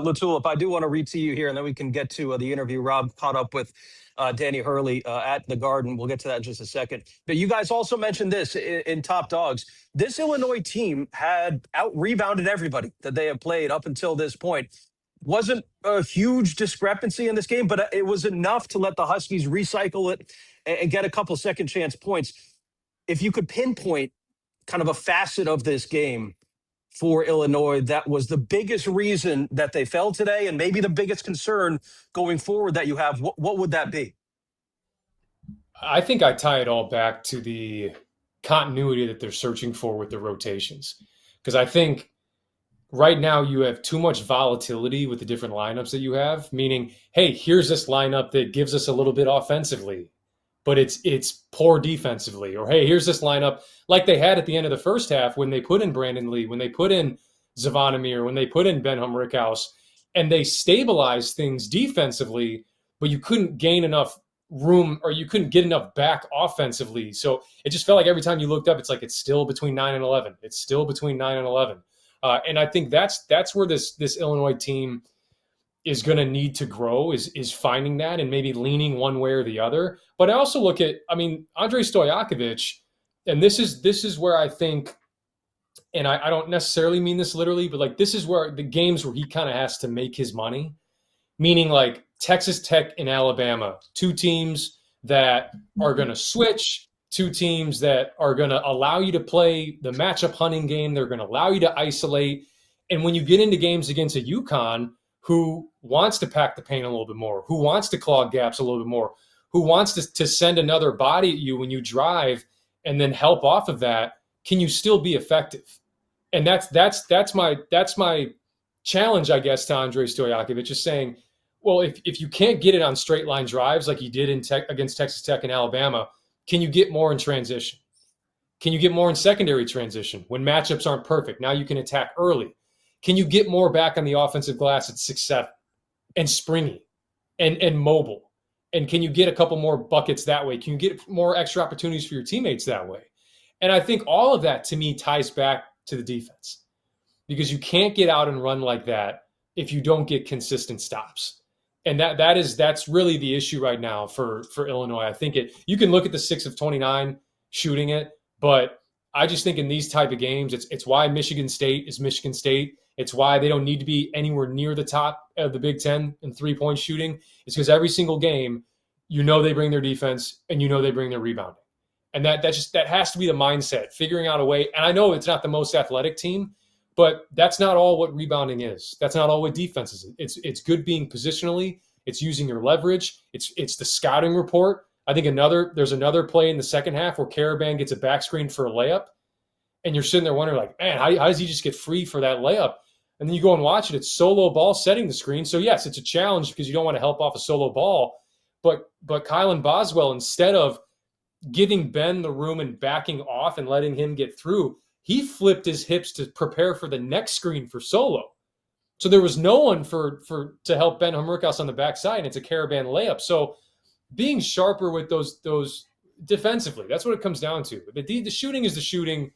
LaTulip, I do want to read to you here, and then we can get to the interview. Rob caught up with Danny Hurley at the Garden. We'll get to that in just a second. But you guys also mentioned this in Top Dogs. This Illinois team had out-rebounded everybody that they have played up until this point. Wasn't a huge discrepancy in this game, but it was enough to let the Huskies recycle it and get a couple second chance points. If you could pinpoint kind of a facet of this game for Illinois that was the biggest reason that they fell today and maybe the biggest concern going forward that you have, what would that be? I think I tie it all back to the continuity that they're searching for with the rotations. Because I think right now you have too much volatility with the different lineups that you have, meaning, hey, here's this lineup that gives us a little bit offensively, but it's poor defensively. Or, hey, here's this lineup like they had at the end of the first half when they put in Brandon Lee, when they put in Zavonimir, when they put in Ben Rickhouse, and they stabilized things defensively, but you couldn't gain enough room or you couldn't get enough back offensively. So it just felt like every time you looked up, it's like it's still between 9 and 11. It's still between 9 and 11. And I think that's where this Illinois team is going to need to grow is finding that and maybe leaning one way or the other. But I also look at, Andre Stojakovic, and this is where I think, and I don't necessarily mean this literally, but like this is where the games where he kind of has to make his money, meaning like Texas Tech and Alabama, two teams that are going to switch, two teams that are going to allow you to play the matchup hunting game. They're going to allow you to isolate. And when you get into games against a UConn who wants to pack the paint a little bit more, who wants to clog gaps a little bit more, who wants to send another body at you when you drive and then help off of that, can you still be effective? And that's my challenge, I guess, to Andre Stojakovic, just saying, well, if you can't get it on straight line drives like you did against Texas Tech and Alabama, can you get more in transition? Can you get more in secondary transition when matchups aren't perfect? Now you can attack early. Can you get more back on the offensive glass at 6-7 and springy and mobile? And can you get a couple more buckets that way? Can you get more extra opportunities for your teammates that way? And I think all of that, to me, ties back to the defense, because you can't get out and run like that if you don't get consistent stops. And that's really the issue right now for Illinois. I think you can look at the 6 of 29 shooting it, but I just think in these type of games, it's why Michigan State is Michigan State. It's why they don't need to be anywhere near the top of the Big Ten in 3-point shooting. It's because every single game, they bring their defense and they bring their rebounding. And that has to be the mindset, figuring out a way. And I know it's not the most athletic team, but that's not all what rebounding is. That's not all what defense is. It's good being positionally. It's using your leverage. It's the scouting report. I think there's another play in the second half where Karaban gets a back screen for a layup, and you're sitting there wondering, like, man, how does he just get free for that layup? And then you go and watch it. It's solo ball setting the screen. So yes, it's a challenge because you don't want to help off a solo ball. But Kylan Boswell, instead of giving Ben the room and backing off and letting him get through, he flipped his hips to prepare for the next screen for solo. So there was no one to help Ben Rickhouse on the backside, and it's a Karaban layup. So being sharper with those defensively, that's what it comes down to. The shooting is the shooting.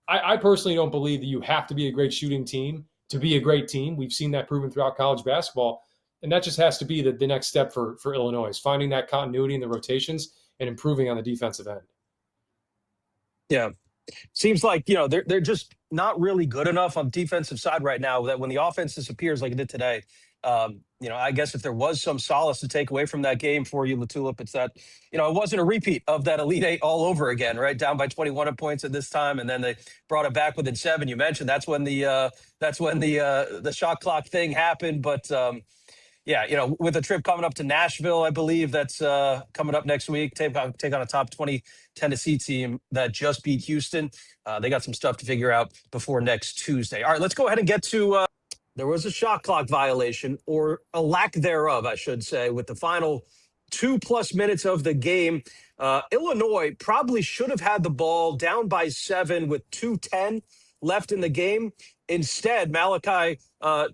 I personally don't believe that you have to be a great shooting team to be a great team. We've seen that proven throughout college basketball, and that just has to be the next step for Illinois, is finding that continuity in the rotations and improving on the defensive end. Yeah. Seems like, they're just not really good enough on the defensive side right now that when the offense disappears like it did today, I guess if there was some solace to take away from that game for you, LaTulip, it's that, it wasn't a repeat of that Elite Eight all over again, right? Down by 21 points at this time. And then they brought it back within 7. You mentioned that's when the shot clock thing happened. But, with a trip coming up to Nashville, I believe that's coming up next week, take on a top 20 Tennessee team that just beat Houston. They got some stuff to figure out before next Tuesday. All right, let's go ahead and get to there was a shot clock violation, or a lack thereof, I should say, with the final 2+ minutes of the game. Illinois probably should have had the ball down by 7 with 2:10 left in the game. Instead, Malachi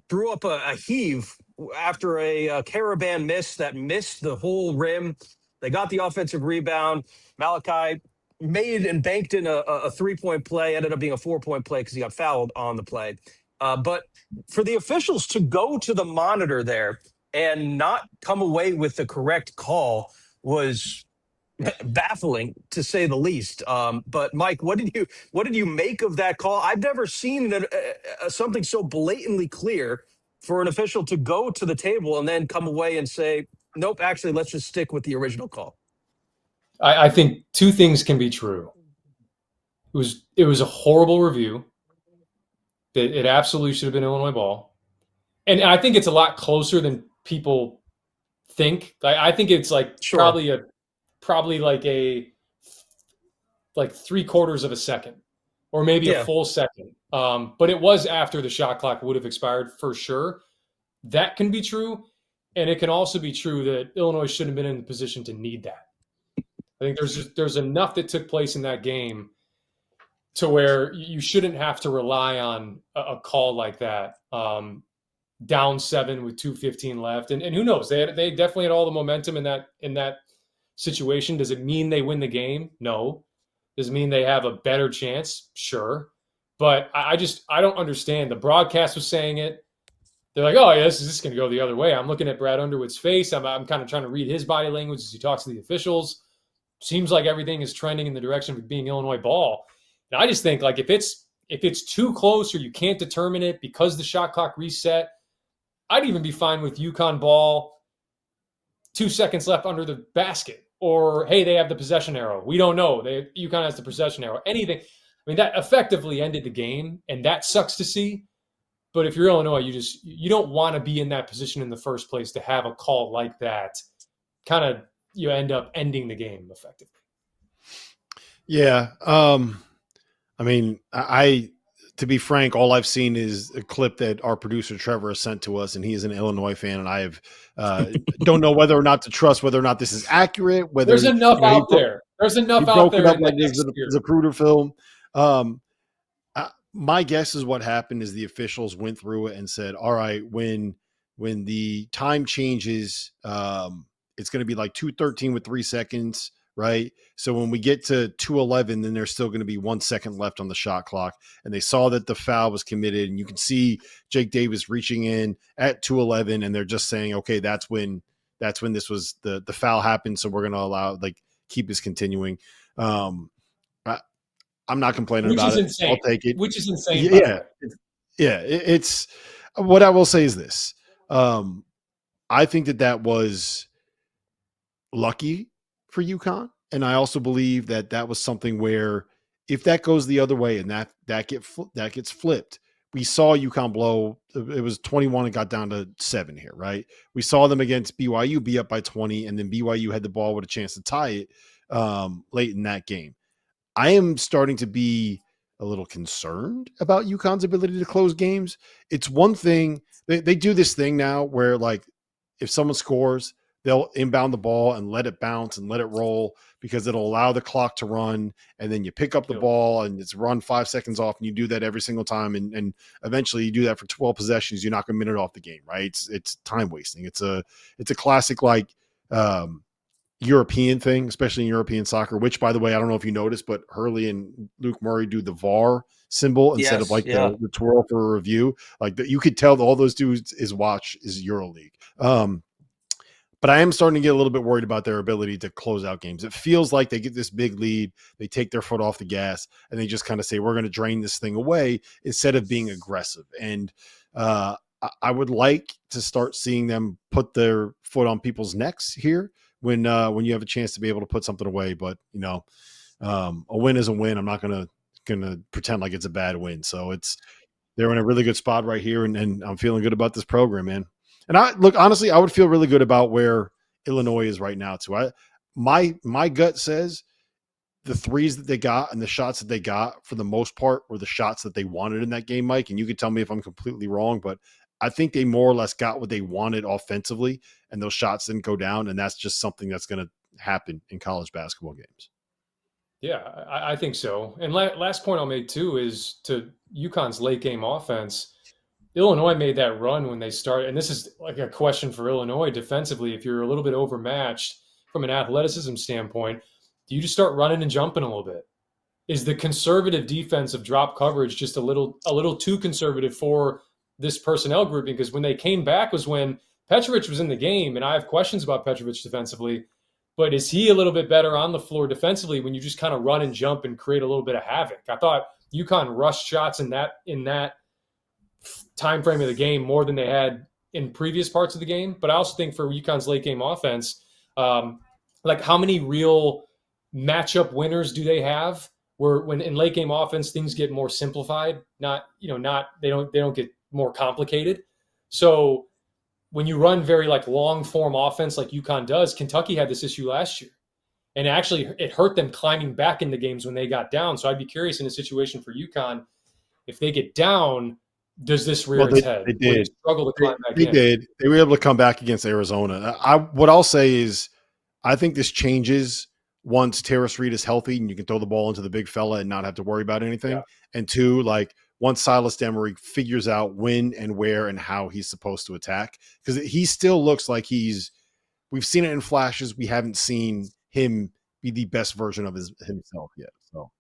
threw up a heave after a Karaban miss that missed the whole rim. They got the offensive rebound. Malachi made and banked in a 3-point play, ended up being a 4-point play because he got fouled on the play. But for the officials to go to the monitor there and not come away with the correct call was baffling to say the least. But Mike, what did you make of that call? I've never seen something so blatantly clear for an official to go to the table and then come away and say, "Nope, actually, let's just stick with the original call." I think two things can be true. It was a horrible review. It absolutely should have been Illinois ball, and I think it's a lot closer than people think. I think it's like Sure. probably like 3/4 of a second, or maybe a Yeah. full second. But it was after the shot clock would have expired for sure. That can be true, and it can also be true that Illinois shouldn't have been in the position to need that. I think there's enough that took place in that game to where you shouldn't have to rely on a call like that. Down 7 with 2:15 left, and who knows? They definitely had all the momentum in that situation. Does it mean they win the game? No. Does it mean they have a better chance? Sure. But I don't understand. The broadcast was saying it. They're like, oh, yeah, this is going to go the other way. I'm looking at Brad Underwood's face. I'm kind of trying to read his body language as he talks to the officials. Seems like everything is trending in the direction of being Illinois ball. And I just think, like, if it's too close or you can't determine it because the shot clock reset, I'd even be fine with UConn ball, 2 seconds left under the basket. Or, hey, they have the possession arrow. We don't know. UConn has the possession arrow. Anything. I mean, that effectively ended the game, and that sucks to see. But if you're Illinois, you don't want to be in that position in the first place to have a call like that. Kind of, you end up ending the game effectively. Yeah. I mean, to be frank, all I've seen is a clip that our producer Trevor has sent to us, and he is an Illinois fan, and I have don't know whether or not to trust whether or not this is accurate. Whether there's enough out there. There's enough out there. He broke it up like this Zapruder film. My guess is what happened is the officials went through it and said, "All right, when the time changes, it's going to be like 2:13 with 3 seconds." Right. So when we get to 2:11, then there's still going to be 1 second left on the shot clock. And they saw that the foul was committed, and you can see Jake Davis reaching in at 2:11. And they're just saying, okay, that's when this was the foul happened. So we're going to keep this continuing. I'm not complaining about it. Insane. I'll take it. Which is insane. Yeah. Yeah. It's what I will say is this. I think that was lucky for UConn. And I also believe that was something where if that goes the other way and that gets flipped, we saw UConn blow. It was 21 and got down to 7 here, right? We saw them against BYU be up by 20, and then BYU had the ball with a chance to tie it late in that game. I am starting to be a little concerned about UConn's ability to close games. It's one thing they do this thing now where, like, if someone scores, they'll inbound the ball and let it bounce and let it roll because it'll allow the clock to run. And then you pick up the ball and it's run 5 seconds off, and you do that every single time. And eventually you do that for 12 possessions. You're not going to minute off the game, right? It's time wasting. It's a classic, like, European thing, especially in European soccer, which, by the way, I don't know if you noticed, but Hurley and Luke Murray do the VAR symbol instead of the twirl for a review. Like, you could tell that all those dudes is EuroLeague. But I am starting to get a little bit worried about their ability to close out games. It feels like they get this big lead, they take their foot off the gas, and they just kind of say, we're going to drain this thing away instead of being aggressive. And I would like to start seeing them put their foot on people's necks here when you have a chance to be able to put something away. But, a win is a win. I'm not going to pretend like it's a bad win. So they're in a really good spot right here, and I'm feeling good about this program, man. And honestly, I would feel really good about where Illinois is right now too. My gut says the threes that they got and the shots that they got, for the most part, were the shots that they wanted in that game, Mike. And you could tell me if I'm completely wrong, but I think they more or less got what they wanted offensively, and those shots didn't go down. And that's just something that's going to happen in college basketball games. Yeah, I think so. And last point I'll make too is to UConn's late game offense. Illinois made that run when they started, and this is like a question for Illinois defensively. If you're a little bit overmatched from an athleticism standpoint, do you just start running and jumping a little bit? is the conservative defense of drop coverage just a little too conservative for this personnel grouping? Because when they came back was when Petrovic was in the game, and I have questions about Petrovic defensively, but is he a little bit better on the floor defensively when you just kind of run and jump and create a little bit of havoc? I thought UConn rushed shots in that time frame of the game more than they had in previous parts of the game. But I also think for UConn's late game offense, like how many real matchup winners do they have? Where when in late game offense things get more simplified, they don't get more complicated. So when you run very like long form offense like UConn does, Kentucky had this issue last year. And actually it hurt them climbing back into games when they got down. So I'd be curious in a situation for UConn, if they get down, does this rear its head? They did. Struggle to climb back in. They did. They were able to come back against Arizona. What I'll say is I think this changes once Terrace Reed is healthy and you can throw the ball into the big fella and not have to worry about anything. Yeah. And two, like once Silas Demery figures out when and where and how he's supposed to attack, because he still looks like we've seen it in flashes. We haven't seen him be the best version of himself yet. So